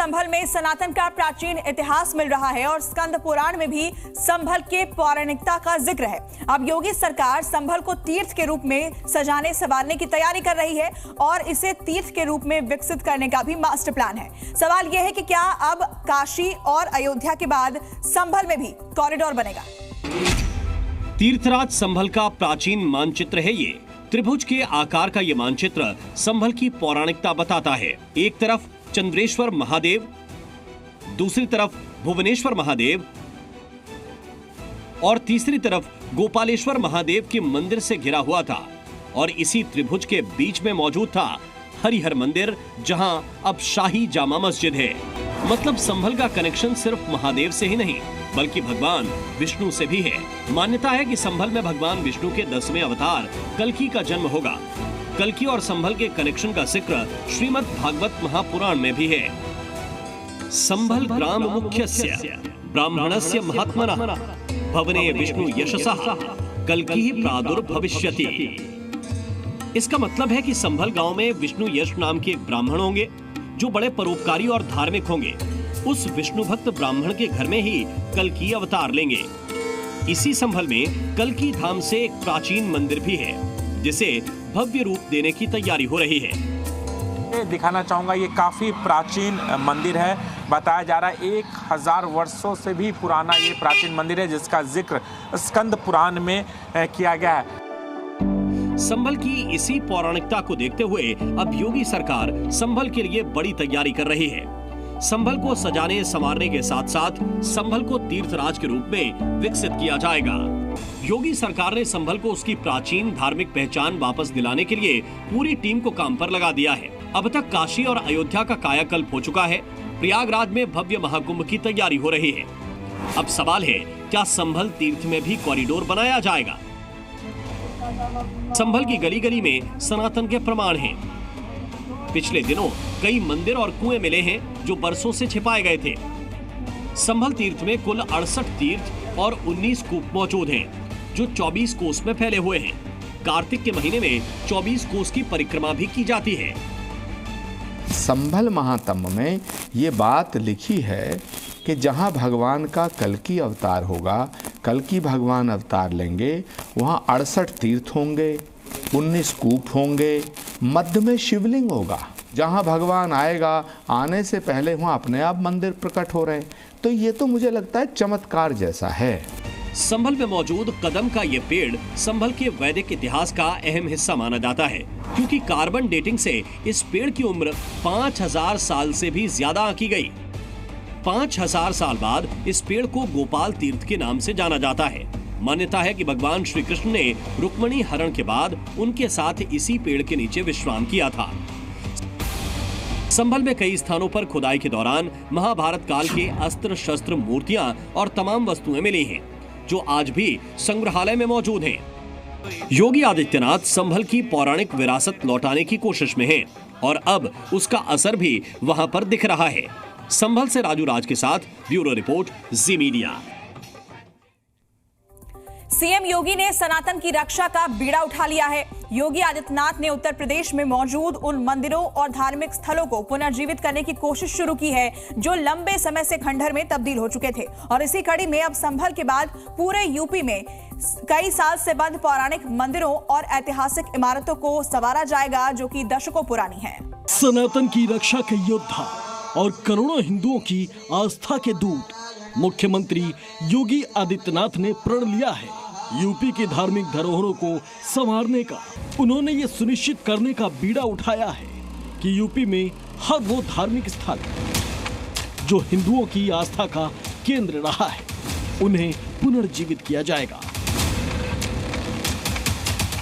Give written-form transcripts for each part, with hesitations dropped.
संभल में सनातन का प्राचीन इतिहास मिल रहा है और स्कंद पुराण में भी संभल के पौराणिकता का जिक्र है। अब योगी सरकार संभल को तीर्थ के रूप में सजाने संवारने की तैयारी कर रही है और इसे तीर्थ के रूप में विकसित करने का भी मास्टर प्लान है। सवाल यह है कि क्या अब काशी और अयोध्या के बाद संभल में भी कॉरिडोर बनेगा? तीर्थराज संभल का प्राचीन मानचित्र है ये। त्रिभुज के आकार का ये मानचित्र संभल की पौराणिकता बताता है। एक तरफ चंद्रेश्वर महादेव, दूसरी तरफ भुवनेश्वर महादेव और तीसरी तरफ गोपालेश्वर महादेव के मंदिर से घिरा हुआ था। और इसी त्रिभुज के बीच में मौजूद था हरिहर मंदिर, जहां अब शाही जामा मस्जिद है। मतलब संभल का कनेक्शन सिर्फ महादेव से ही नहीं बल्कि भगवान विष्णु से भी है। मान्यता है कि संभल में भगवान विष्णु के 10वें अवतार कल्कि का जन्म होगा। कल्कि और संभल के कनेक्शन का जिक्र श्रीमद् भागवत महापुराण में भी है। संभल ग्राम मुख्यस्य ब्राह्मणस्य महात्मनः भवने विष्णु यशसः कल्कि प्रादुर्भविष्यति। इसका मतलब है कि संभल गांव में विष्णु यश नाम के एक ब्राह्मण होंगे जो बड़े परोपकारी और धार्मिक होंगे। उस विष्णु भक्त ब्राह्मण के घर में ही कल्कि अवतार लेंगे। इसी संभल में कल्कि धाम से एक प्राचीन मंदिर भी है जिसे भव्य रूप देने की तैयारी हो रही है। दिखाना चाहूंगा, ये काफी प्राचीन मंदिर है। बताया जा रहा है 1000 वर्षों से भी पुराना ये प्राचीन मंदिर है जिसका जिक्र स्कंद पुराण में किया गया है। संभल की इसी पौराणिकता को देखते हुए अब योगी सरकार संभल के लिए बड़ी तैयारी कर रही है। संभल को सजाने संवारने के साथ साथ संभल को तीर्थराज के रूप में विकसित किया जाएगा। योगी सरकार ने संभल को उसकी प्राचीन धार्मिक पहचान वापस दिलाने के लिए पूरी टीम को काम पर लगा दिया है। अब तक काशी और अयोध्या का कायाकल्प हो चुका है। प्रयागराज में भव्य महाकुंभ की तैयारी हो रही है। अब सवाल है, क्या संभल तीर्थ में भी कॉरिडोर बनाया जाएगा? संभल की गली गली में सनातन के प्रमाण हैं। पिछले दिनों कई मंदिर और कुएं मिले हैं जो बरसों से छिपाए गए थे। संभल तीर्थ में कुल 68 तीर्थ और 19 कूप मौजूद हैं जो 24 कोस में फैले हुए हैं। कार्तिक के महीने में 24 कोस की परिक्रमा भी की जाती है। संभल महात्म्य में ये बात लिखी है कि जहाँ भगवान का कल्कि अवतार होगा, कल्कि भगवान अवतार लेंगे, वहाँ 68 तीर्थ होंगे, 19 कूप होंगे, मध्य में शिवलिंग होगा। जहाँ भगवान आएगा, आने से वहाँ अपने आप मंदिर प्रकट हो रहे हैं। तो ये तो मुझे लगता है चमत्कार जैसा है। संभल में मौजूद कदम का ये पेड़ संभल के वैदिक इतिहास का अहम हिस्सा माना जाता है, क्योंकि कार्बन डेटिंग से इस पेड़ की उम्र 5000 साल से भी ज्यादा आंकी गई। 5000 साल बाद इस पेड़ को गोपाल तीर्थ के नाम से जाना जाता है। मान्यता है कि भगवान श्री कृष्ण ने रुक्मिणी हरण के बाद उनके साथ इसी पेड़ के नीचे विश्राम किया था। संभल में कई स्थानों पर खुदाई के दौरान महाभारत काल के अस्त्र शस्त्र, मूर्तियां और तमाम वस्तुएं मिली हैं जो आज भी संग्रहालय में मौजूद हैं। योगी आदित्यनाथ संभल की पौराणिक विरासत लौटाने की कोशिश में हैं और अब उसका असर भी वहां पर दिख रहा है। संभल से राजू राज के साथ ब्यूरो रिपोर्ट, जी मीडिया। सीएम योगी ने सनातन की रक्षा का बीड़ा उठा लिया है। योगी आदित्यनाथ ने उत्तर प्रदेश में मौजूद उन मंदिरों और धार्मिक स्थलों को पुनर्जीवित करने की कोशिश शुरू की है जो लंबे समय से खंडहर में तब्दील हो चुके थे। और इसी कड़ी में अब संभल के बाद पूरे यूपी में कई साल से बंद पौराणिक मंदिरों और ऐतिहासिक इमारतों को संवारा जाएगा जो कि दशकों पुरानी है। सनातन की रक्षा के योद्धा और करोड़ों हिंदुओं की आस्था के दूत मुख्यमंत्री योगी आदित्यनाथ ने प्रण लिया है यूपी की धार्मिक धरोहरों को संवारने का। उन्होंने ये सुनिश्चित करने का बीड़ा उठाया है कि यूपी में हर वो धार्मिक स्थल जो हिंदुओं की आस्था का केंद्र रहा है उन्हें पुनर्जीवित किया जाएगा।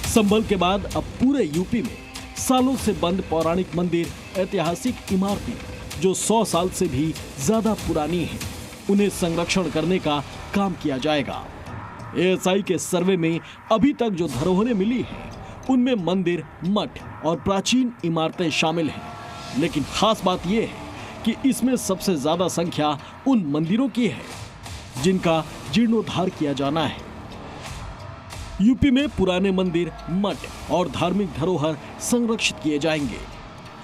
संभल के बाद अब पूरे यूपी में सालों से बंद पौराणिक मंदिर, ऐतिहासिक इमारतें जो 100 साल से भी ज्यादा पुरानी हैं, उन्हें संरक्षण करने का काम किया जाएगा। एएसआई के सर्वे में अभी तक जो धरोहरें मिली हैं, उनमें मंदिर, मठ और प्राचीन इमारतें शामिल हैं। लेकिन खास बात यह है कि इसमें सबसे ज्यादा संख्या उन मंदिरों की है जिनका जीर्णोद्धार किया जाना है। यूपी में पुराने मंदिर, मठ और धार्मिक धरोहर संरक्षित किए जाएंगे।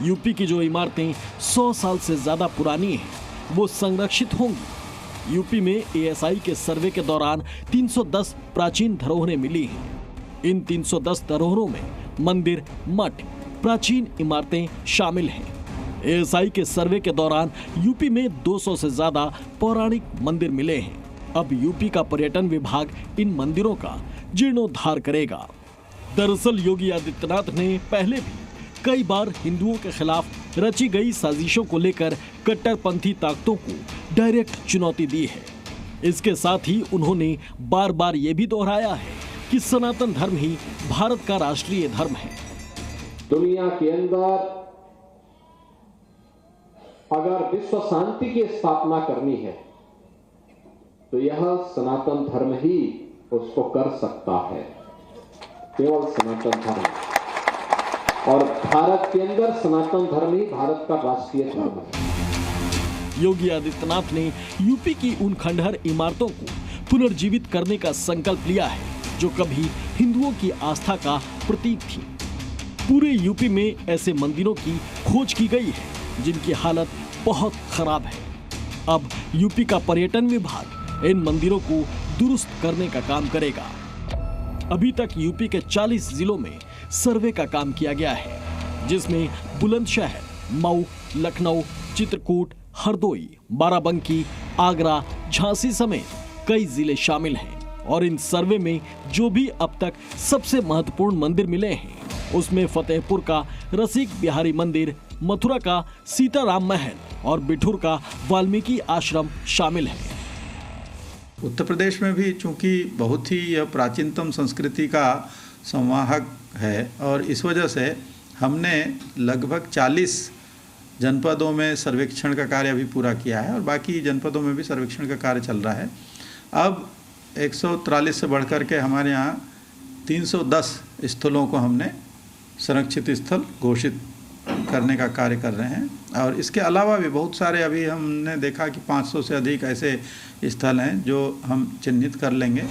यूपी की जो इमारतें 100 साल से ज्यादा पुरानी हैं वो संरक्षित होंगी। यूपी में एएसआई के सर्वे के दौरान 310 प्राचीन धरोहरें मिली हैं। इन 310 धरोहरों में मंदिर, मठ, प्राचीन इमारतें शामिल हैं। एएसआई के सर्वे के दौरान यूपी में 200 से ज्यादा पौराणिक मंदिर मिले हैं। अब यूपी का पर्यटन विभाग इन मंदिरों का जीर्णोद्धार करेगा। दरअसल योगी आदित्यनाथ ने पहले भी कई बार हिंदुओं के खिलाफ रची गई साजिशों को लेकर कट्टरपंथी ताकतों को डायरेक्ट चुनौती दी है। इसके साथ ही उन्होंने बार बार ये भी दोहराया है कि सनातन धर्म ही भारत का राष्ट्रीय धर्म है। दुनिया के अंदर अगर विश्व शांति की स्थापना करनी है तो यह सनातन धर्म ही उसको कर सकता है, केवल सनातन धर्म। और भारत के अंदर सनातन धर्म ही भारत का राष्ट्रीय धर्म है। योगी आदित्यनाथ ने यूपी की उन खंडहर इमारतों को पुनर्जीवित करने का संकल्प लिया है जो कभी हिंदुओं की आस्था का प्रतीक थी। पूरे यूपी में ऐसे मंदिरों की खोज की गई है जिनकी हालत बहुत खराब है। अब यूपी का पर्यटन विभाग इन मंदिरों को दुरुस्त करने का काम करेगा। अभी तक यूपी के 40 जिलों में सर्वे का काम किया गया है, जिसमें बुलंदशहर, मऊ, लखनऊ, चित्रकूट, हरदोई, बाराबंकी, आगरा, झांसी समेत कई जिले शामिल हैं। और इन सर्वे में जो भी अब तक सबसे महत्वपूर्ण मंदिर मिले हैं उसमें फतेहपुर का रसिक बिहारी मंदिर, मथुरा का सीताराम महल और बिठूर का वाल्मीकि आश्रम शामिल है। उत्तर प्रदेश में भी चूंकि बहुत ही यह प्राचीनतम संस्कृति का संवाहक है और इस वजह से हमने लगभग 40 जनपदों में सर्वेक्षण का कार्य अभी पूरा किया है और बाकी जनपदों में भी सर्वेक्षण का कार्य चल रहा है। अब 143 से बढ़कर के हमारे यहाँ 310 स्थलों को हमने संरक्षित स्थल घोषित करने का कार्य कर रहे हैं और इसके अलावा भी बहुत सारे अभी हमने देखा कि 500 से अधिक ऐसे स्थल हैं जो हम चिन्हित कर लेंगे।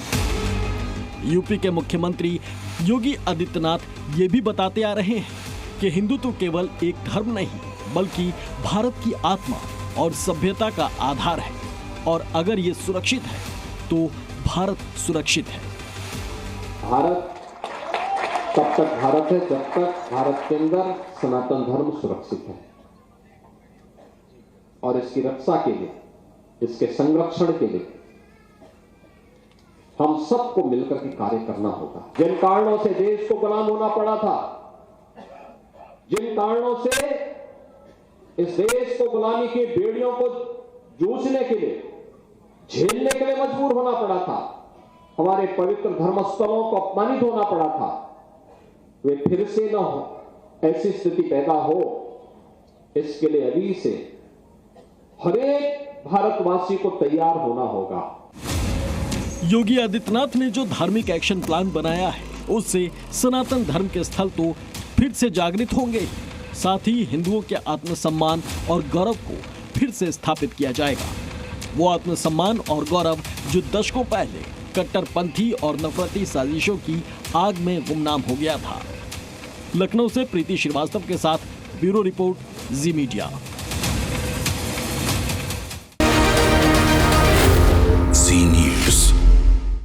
यूपी के मुख्यमंत्री योगी आदित्यनाथ ये भी बताते आ रहे हैं कि हिंदुत्व केवल एक धर्म नहीं बल्कि भारत की आत्मा और सभ्यता का आधार है और अगर ये सुरक्षित है तो भारत सुरक्षित है। भारत तब तक भारत है जब तक भारत के अंदर सनातन धर्म सुरक्षित है और इसकी रक्षा के लिए, इसके संरक्षण के लिए हम सबको मिलकर के कार्य करना होगा। जिन कारणों से देश को गुलाम होना पड़ा था, जिन कारणों से इस देश को गुलामी की बेड़ियों को जूझने के लिए, झेलने के लिए मजबूर होना पड़ा था, हमारे पवित्र धर्मस्थलों को अपमानित होना पड़ा था, वे फिर से न हो, ऐसी स्थिति पैदा हो, इसके लिए अभी से हर एक भारतवासी को तैयार होना होगा। योगी आदित्यनाथ ने जो धार्मिक एक्शन प्लान बनाया है उससे सनातन धर्म के स्थल तो फिर से जागृत होंगे, साथ ही हिंदुओं के आत्मसम्मान और गौरव को फिर से स्थापित किया जाएगा। वो आत्मसम्मान और गौरव जो दशकों पहले कट्टरपंथी और नफरती साजिशों की आग में गुमनाम हो गया था। लखनऊ से प्रीति श्रीवास्तव के साथ ब्यूरो रिपोर्ट, जी मीडिया।